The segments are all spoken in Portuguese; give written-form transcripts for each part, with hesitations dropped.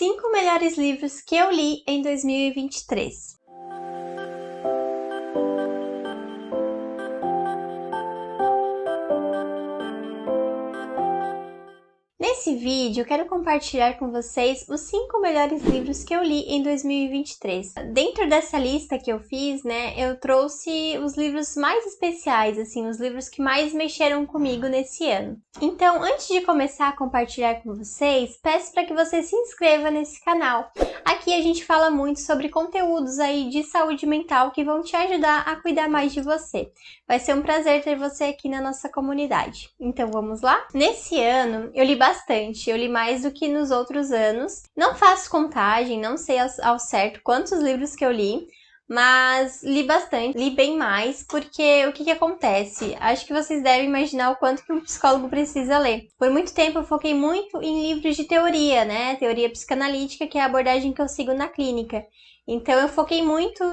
5 melhores livros que eu li em 2023. Nesse vídeo, eu quero compartilhar com vocês os 5 melhores livros que eu li em 2023. Dentro dessa lista que eu fiz, eu trouxe os livros mais especiais, assim, os livros que mais mexeram comigo nesse ano. Então, antes de começar a compartilhar com vocês, peço para que você se inscreva nesse canal. Aqui a gente fala muito sobre conteúdos aí de saúde mental que vão te ajudar a cuidar mais de você. Vai ser um prazer ter você aqui na nossa comunidade. Então, vamos lá? Nesse ano, eu li bastante, eu li mais do que nos outros anos. Não faço contagem, não sei ao certo quantos livros que eu li, mas li bastante, li bem mais, porque o que acontece? Acho que vocês devem imaginar o quanto que um psicólogo precisa ler. Por muito tempo eu foquei muito em livros de teoria, Teoria psicanalítica, que é a abordagem que eu sigo na clínica. Então eu foquei muito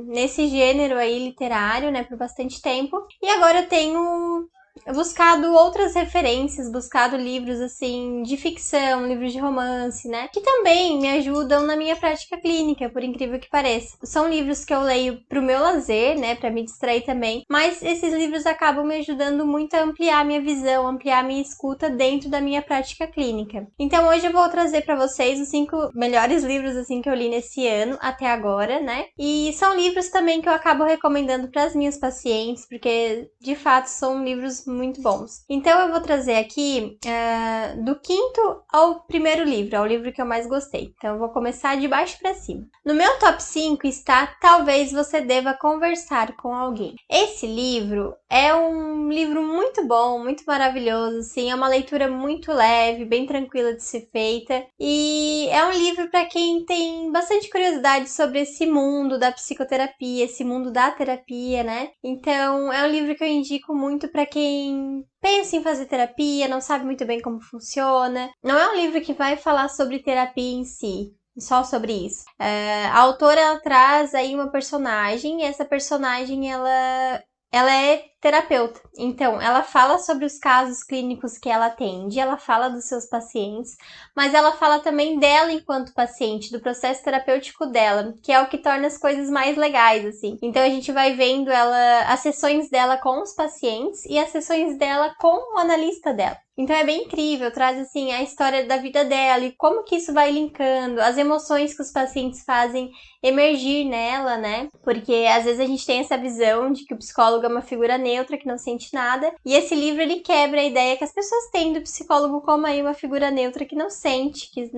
nesse gênero aí literário, por bastante tempo. E agora eu tenho buscado outras referências, buscado livros assim de ficção, livros de romance, que também me ajudam na minha prática clínica, por incrível que pareça. São livros que eu leio pro meu lazer, para me distrair também, mas esses livros acabam me ajudando muito a ampliar minha visão, ampliar minha escuta dentro da minha prática clínica. Então hoje eu vou trazer para vocês os 5 melhores livros assim que eu li nesse ano até agora, E são livros também que eu acabo recomendando para as minhas pacientes, porque de fato são livros muito bons. Então eu vou trazer aqui do 5º ao 1º livro, é o livro que eu mais gostei. Então eu vou começar de baixo para cima. No meu top 5 está Talvez Você Deva Conversar com Alguém. Esse livro é um livro muito bom, muito maravilhoso, assim, é uma leitura muito leve, bem tranquila de ser feita, e é um livro para quem tem bastante curiosidade sobre esse mundo da psicoterapia, esse mundo da terapia, Então é um livro que eu indico muito para quem pensa em fazer terapia, não sabe muito bem como funciona. Não é um livro que vai falar sobre terapia em si, só sobre isso. A autora ela traz aí uma personagem, e essa personagem ela é terapeuta. Então, ela fala sobre os casos clínicos que ela atende, ela fala dos seus pacientes, mas ela fala também dela enquanto paciente, do processo terapêutico dela, que é o que torna as coisas mais legais, assim. Então, a gente vai vendo as sessões dela com os pacientes e as sessões dela com o analista dela. Então é bem incrível, traz assim a história da vida dela e como que isso vai linkando, as emoções que os pacientes fazem emergir nela, Porque às vezes a gente tem essa visão de que o psicólogo é uma figura neutra que não sente nada, e esse livro ele quebra a ideia que as pessoas têm do psicólogo como aí uma figura neutra que não sente, que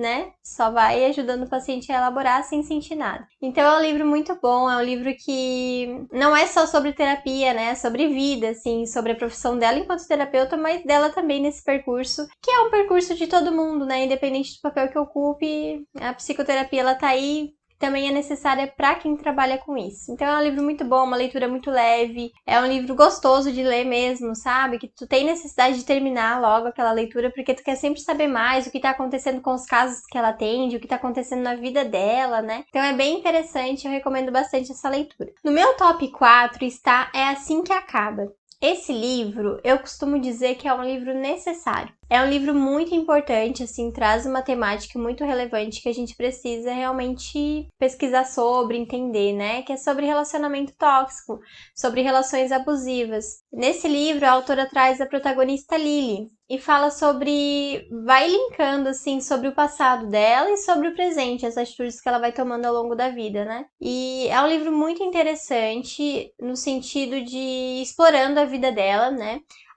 só vai ajudando o paciente a elaborar sem sentir nada. Então é um livro muito bom, é um livro que não é só sobre terapia, É sobre vida, assim, sobre a profissão dela enquanto terapeuta, mas dela também nesse percurso, que é um percurso de todo mundo, Independente do papel que ocupe, a psicoterapia ela tá aí, também é necessária para quem trabalha com isso. Então é um livro muito bom, uma leitura muito leve, é um livro gostoso de ler mesmo, sabe? Que tu tem necessidade de terminar logo aquela leitura, porque tu quer sempre saber mais o que tá acontecendo com os casos que ela atende, o que tá acontecendo na vida dela, Então é bem interessante, eu recomendo bastante essa leitura. No meu top 4 está É Assim Que Acaba. Esse livro, eu costumo dizer que é um livro necessário. É um livro muito importante, assim, traz uma temática muito relevante que a gente precisa realmente pesquisar sobre, entender, Que é sobre relacionamento tóxico, sobre relações abusivas. Nesse livro, a autora traz a protagonista Lily e fala vai linkando, assim, sobre o passado dela e sobre o presente, as atitudes que ela vai tomando ao longo da vida, E é um livro muito interessante no sentido de explorando a vida dela,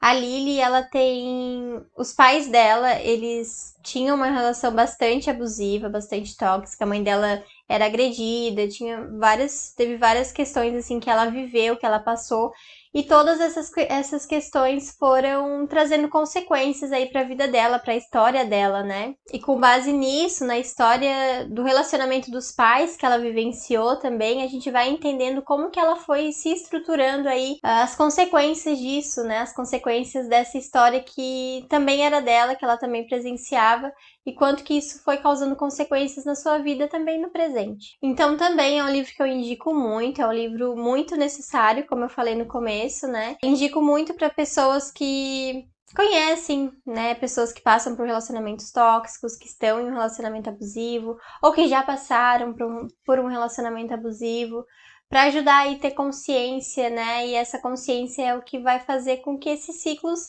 A Lily, ela tem... Os pais dela, eles tinham uma relação bastante abusiva, bastante tóxica. A mãe dela era agredida, teve várias questões, assim, que ela viveu, que ela passou. E todas essas questões foram trazendo consequências aí para a vida dela, para a história dela, E com base nisso, na história do relacionamento dos pais que ela vivenciou também, a gente vai entendendo como que ela foi se estruturando aí, as consequências disso, As consequências dessa história que também era dela, que ela também presenciava, e quanto que isso foi causando consequências na sua vida também no presente. Então também é um livro que eu indico muito, é um livro muito necessário, como eu falei no começo, Indico muito para pessoas que conhecem, né, pessoas que passam por relacionamentos tóxicos, que estão em um relacionamento abusivo, ou que já passaram por um relacionamento abusivo, para ajudar aí a ter consciência, né, e essa consciência é o que vai fazer com que esses ciclos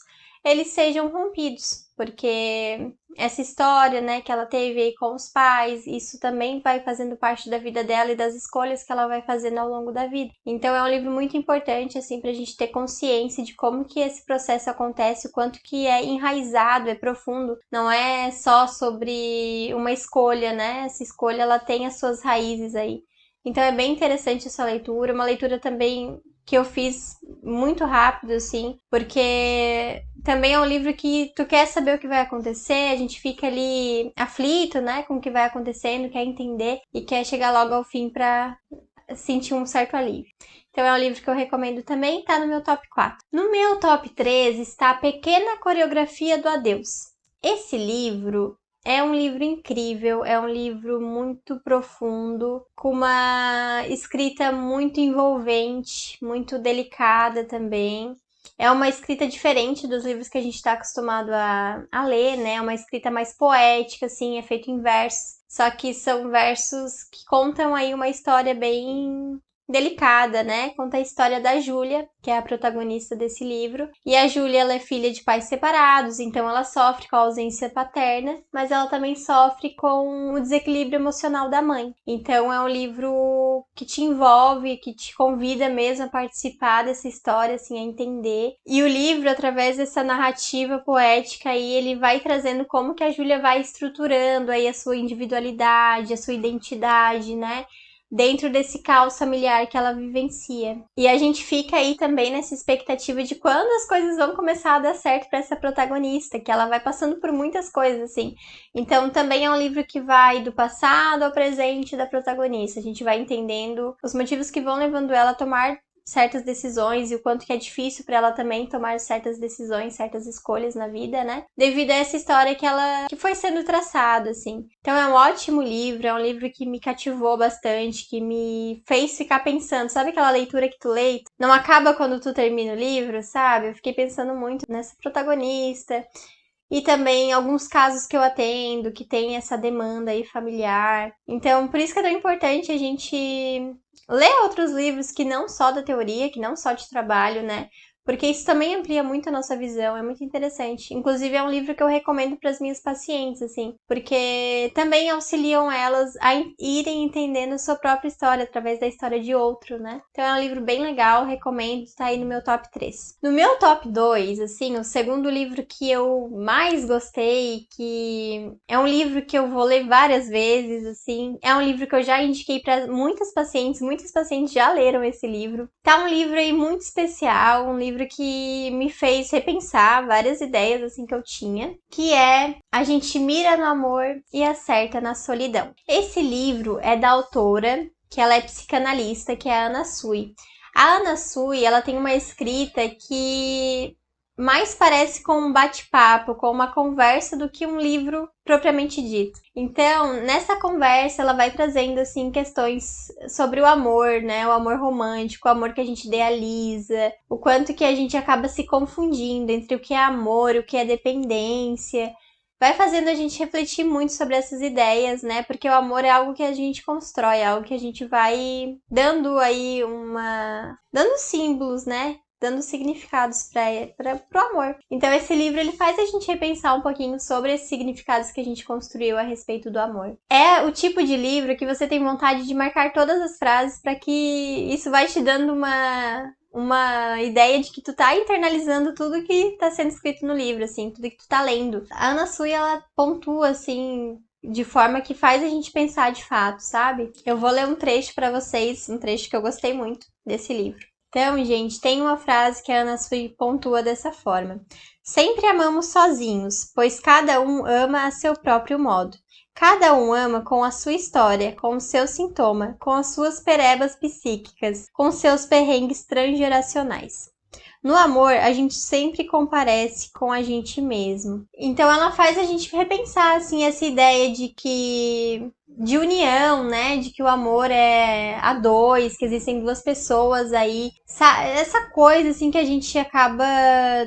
eles sejam rompidos, porque essa história, né, que ela teve aí com os pais, isso também vai fazendo parte da vida dela e das escolhas que ela vai fazendo ao longo da vida. Então é um livro muito importante, assim, pra gente ter consciência de como que esse processo acontece, o quanto que é enraizado, é profundo. Não é só sobre uma escolha, né? Essa escolha, ela tem as suas raízes aí. Então é bem interessante essa leitura, uma leitura também que eu fiz muito rápido, assim, porque também é um livro que tu quer saber o que vai acontecer, a gente fica ali aflito, né, com o que vai acontecendo, quer entender e quer chegar logo ao fim pra sentir um certo alívio. Então é um livro que eu recomendo também, tá no meu top 4. No meu top 3 está A Pequena Coreografia do Adeus. Esse livro é um livro incrível, é um livro muito profundo, com uma escrita muito envolvente, muito delicada também. É uma escrita diferente dos livros que a gente está acostumado a ler, né? É uma escrita mais poética, assim, é feito em versos. Só que são versos que contam aí uma história bem delicada, né? Conta a história da Júlia, que é a protagonista desse livro. E a Júlia, ela é filha de pais separados, então ela sofre com a ausência paterna, mas ela também sofre com o desequilíbrio emocional da mãe. Então é um livro que te envolve, que te convida mesmo a participar dessa história, assim, a entender. E o livro, através dessa narrativa poética aí, ele vai trazendo como que a Júlia vai estruturando aí a sua individualidade, a sua identidade, né? Dentro desse caos familiar que ela vivencia. E a gente fica aí também nessa expectativa de quando as coisas vão começar a dar certo para essa protagonista, que ela vai passando por muitas coisas, assim. Então também é um livro que vai do passado ao presente da protagonista. A gente vai entendendo os motivos que vão levando ela a tomar certas decisões e o quanto que é difícil para ela também tomar certas decisões, certas escolhas na vida, né? Devido a essa história que foi sendo traçada, assim. Então é um ótimo livro, é um livro que me cativou bastante, que me fez ficar pensando. Sabe aquela leitura que tu lê? Não acaba quando tu termina o livro, sabe? Eu fiquei pensando muito nessa protagonista. E também alguns casos que eu atendo que tem essa demanda aí familiar. Então, por isso que é tão importante a gente ler outros livros que não só da teoria, que não só de trabalho, né? Porque isso também amplia muito a nossa visão, é muito interessante. Inclusive, é um livro que eu recomendo para as minhas pacientes, assim, porque também auxiliam elas a irem entendendo a sua própria história através da história de outro, né? Então é um livro bem legal, recomendo, tá aí no meu top 3. No meu top 2, assim, o segundo livro que eu mais gostei, que é um livro que eu vou ler várias vezes, assim, é um livro que eu já indiquei para muitas pacientes já leram esse livro. Tá um livro aí muito especial, um livro que me fez repensar várias ideias assim que eu tinha, que é A Gente Mira no Amor e Acerta na Solidão. Esse livro é da autora, que ela é psicanalista, que é a Anna Sui. A Anna Sui, ela tem uma escrita que mais parece com um bate-papo, com uma conversa do que um livro propriamente dito. Então, nessa conversa, ela vai trazendo, assim, questões sobre o amor, né? O amor romântico, o amor que a gente idealiza, o quanto que a gente acaba se confundindo entre o que é amor, o que é dependência. Vai fazendo a gente refletir muito sobre essas ideias, né? Porque o amor é algo que a gente constrói, é algo que a gente vai dando aí dando símbolos, né? Dando significados para o amor. Então esse livro ele faz a gente repensar um pouquinho sobre esses significados que a gente construiu a respeito do amor. É o tipo de livro que você tem vontade de marcar todas as frases para que isso vai te dando uma ideia de que tu tá internalizando tudo que tá sendo escrito no livro, assim, tudo que tu tá lendo. A Anna Sui, ela pontua, assim, de forma que faz a gente pensar de fato, sabe? Eu vou ler um trecho para vocês, um trecho que eu gostei muito desse livro. Então, gente, tem uma frase que a Anna Sui pontua dessa forma. Sempre amamos sozinhos, pois cada um ama a seu próprio modo. Cada um ama com a sua história, com o seu sintoma, com as suas perebas psíquicas, com seus perrengues transgeracionais. No amor, a gente sempre comparece com a gente mesmo. Então ela faz a gente repensar, assim, essa ideia de união, né? De que o amor é a dois, que existem duas pessoas aí. Essa coisa, assim, que a gente acaba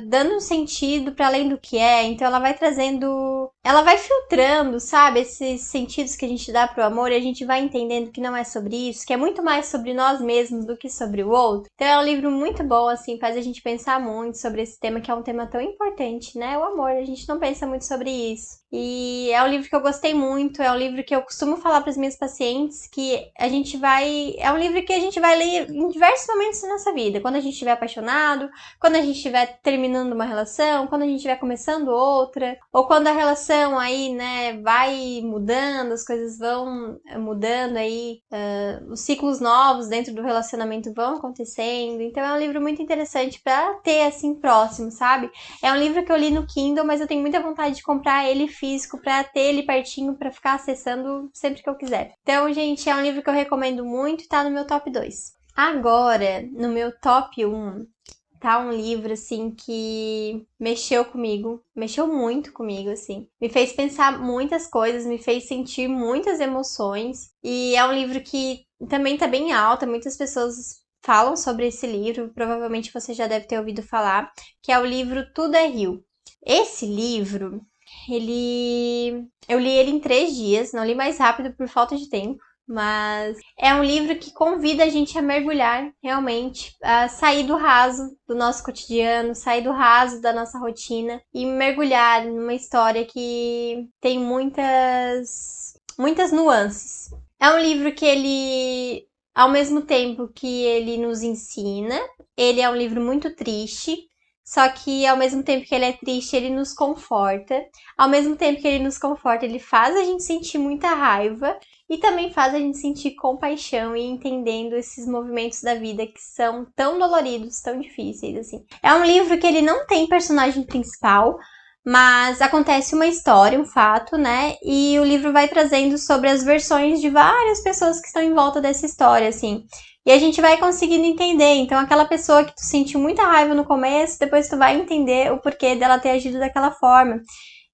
dando um sentido para além do que é. Então ela vai trazendo... Ela vai filtrando, sabe? Esses sentidos que a gente dá pro amor e a gente vai entendendo que não é sobre isso, que é muito mais sobre nós mesmos do que sobre o outro. Então é um livro muito bom, assim, faz a gente pensar muito sobre esse tema, que é um tema tão importante, né? O amor, a gente não pensa muito sobre isso. E é um livro que eu gostei muito, é um livro que eu costumo falar para as minhas pacientes que a gente vai... É um livro que a gente vai ler em diversos momentos da nossa vida. Quando a gente estiver apaixonado, quando a gente estiver terminando uma relação, quando a gente estiver começando outra, ou quando a relação aí, né, vai mudando, as coisas vão mudando aí, os ciclos novos dentro do relacionamento vão acontecendo. Então é um livro muito interessante para ter, assim, próximo, sabe? É um livro que eu li no Kindle, mas eu tenho muita vontade de comprar ele físico pra ter ele pertinho pra ficar acessando sempre que eu quiser. Então, gente, é um livro que eu recomendo muito e tá no meu top 2. Agora, no meu top 1, tá um livro, assim, que mexeu comigo, mexeu muito comigo, assim. Me fez pensar muitas coisas, me fez sentir muitas emoções. E é um livro que também tá bem alta, muitas pessoas falam sobre esse livro, provavelmente você já deve ter ouvido falar, que é o livro Tudo é Rio. Esse livro, eu li ele em 3 dias, não li mais rápido por falta de tempo, mas é um livro que convida a gente a mergulhar realmente, a sair do raso do nosso cotidiano, sair do raso da nossa rotina e mergulhar numa história que tem muitas nuances. É um livro que ele, ao mesmo tempo que ele nos ensina, ele é um livro muito triste. Só que ao mesmo tempo que ele é triste, ele nos conforta. Ao mesmo tempo que ele nos conforta, ele faz a gente sentir muita raiva e também faz a gente sentir compaixão e entendendo esses movimentos da vida que são tão doloridos, tão difíceis, assim. É um livro que ele não tem personagem principal, mas acontece uma história, um fato, né? E o livro vai trazendo sobre as versões de várias pessoas que estão em volta dessa história, assim. E a gente vai conseguindo entender. Então, aquela pessoa que tu sentiu muita raiva no começo, depois tu vai entender o porquê dela ter agido daquela forma.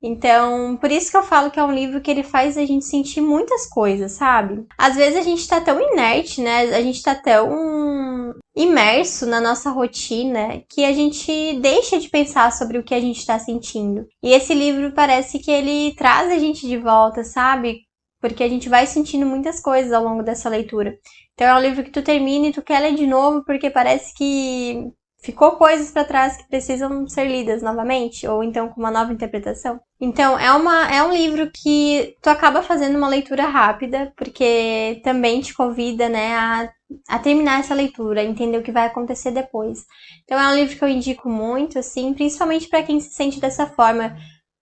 Então, por isso que eu falo que é um livro que ele faz a gente sentir muitas coisas, sabe? Às vezes a gente tá tão inerte, né? A gente tá tão imerso na nossa rotina que a gente deixa de pensar sobre o que a gente tá sentindo. E esse livro parece que ele traz a gente de volta, sabe? Porque a gente vai sentindo muitas coisas ao longo dessa leitura. Então é um livro que tu termina e tu quer ler de novo porque parece que ficou coisas para trás que precisam ser lidas novamente, ou então com uma nova interpretação. Então é um livro que tu acaba fazendo uma leitura rápida, porque também te convida, né, a terminar essa leitura, a entender o que vai acontecer depois. Então é um livro que eu indico muito, assim, principalmente para quem se sente dessa forma,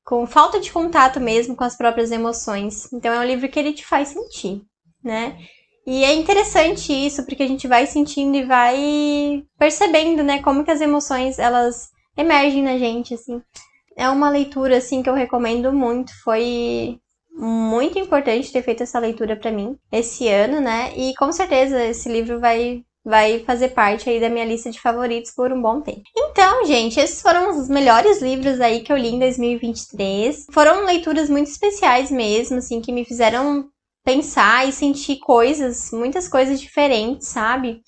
com falta de contato mesmo com as próprias emoções. Então é um livro que ele te faz sentir, né? E é interessante isso, porque a gente vai sentindo e vai percebendo, né, como que as emoções, elas emergem na gente, assim. É uma leitura, assim, que eu recomendo muito. Foi muito importante ter feito essa leitura pra mim esse ano, né? E com certeza esse livro vai fazer parte aí da minha lista de favoritos por um bom tempo. Então, gente, esses foram os melhores livros aí que eu li em 2023. Foram leituras muito especiais mesmo, assim, que me fizeram pensar e sentir coisas, muitas coisas diferentes, sabe?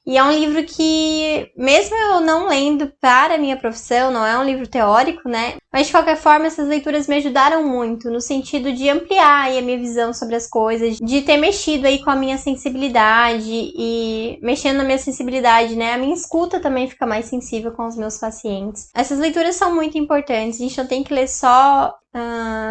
E é um livro que, mesmo eu não lendo para a minha profissão, não é um livro teórico, né? Mas, de qualquer forma, essas leituras me ajudaram muito, no sentido de ampliar aí a minha visão sobre as coisas, de ter mexido aí com a minha sensibilidade e mexendo na minha sensibilidade, né? A minha escuta também fica mais sensível com os meus pacientes. Essas leituras são muito importantes, a gente não tem que ler só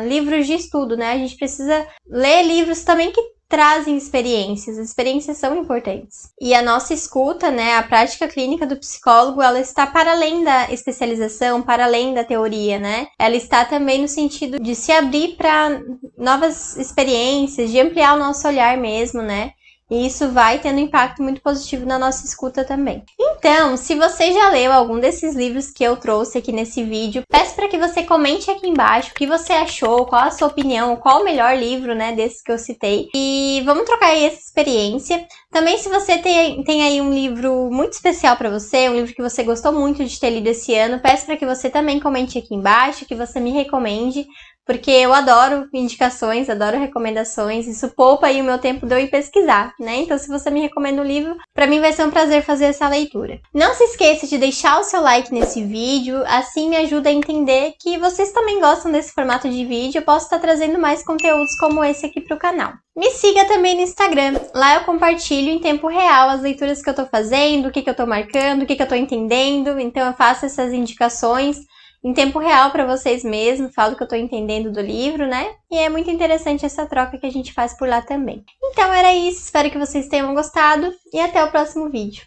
livros de estudo, né? A gente precisa ler livros também que trazem experiências. As experiências são importantes. E a nossa escuta, né, a prática clínica do psicólogo, ela está para além da especialização, para além da teoria, né? Ela está também no sentido de se abrir para novas experiências, de ampliar o nosso olhar mesmo, né? E isso vai tendo um impacto muito positivo na nossa escuta também. Então, se você já leu algum desses livros que eu trouxe aqui nesse vídeo, peço para que você comente aqui embaixo o que você achou, qual a sua opinião, qual o melhor livro, né, desses que eu citei. E vamos trocar aí essa experiência. Também, se você tem aí um livro muito especial para você, um livro que você gostou muito de ter lido esse ano, peço para que você também comente aqui embaixo, que você me recomende, porque eu adoro indicações, adoro recomendações, isso poupa aí o meu tempo de eu ir pesquisar, né? Então, se você me recomenda um livro, pra mim vai ser um prazer fazer essa leitura. Não se esqueça de deixar o seu like nesse vídeo, assim me ajuda a entender que vocês também gostam desse formato de vídeo, eu posso estar trazendo mais conteúdos como esse aqui pro canal. Me siga também no Instagram, lá eu compartilho em tempo real as leituras que eu tô fazendo, o que eu tô marcando, o que eu tô entendendo, então eu faço essas indicações em tempo real para vocês mesmos, falo o que eu tô entendendo do livro, né? E é muito interessante essa troca que a gente faz por lá também. Então era isso, espero que vocês tenham gostado e até o próximo vídeo.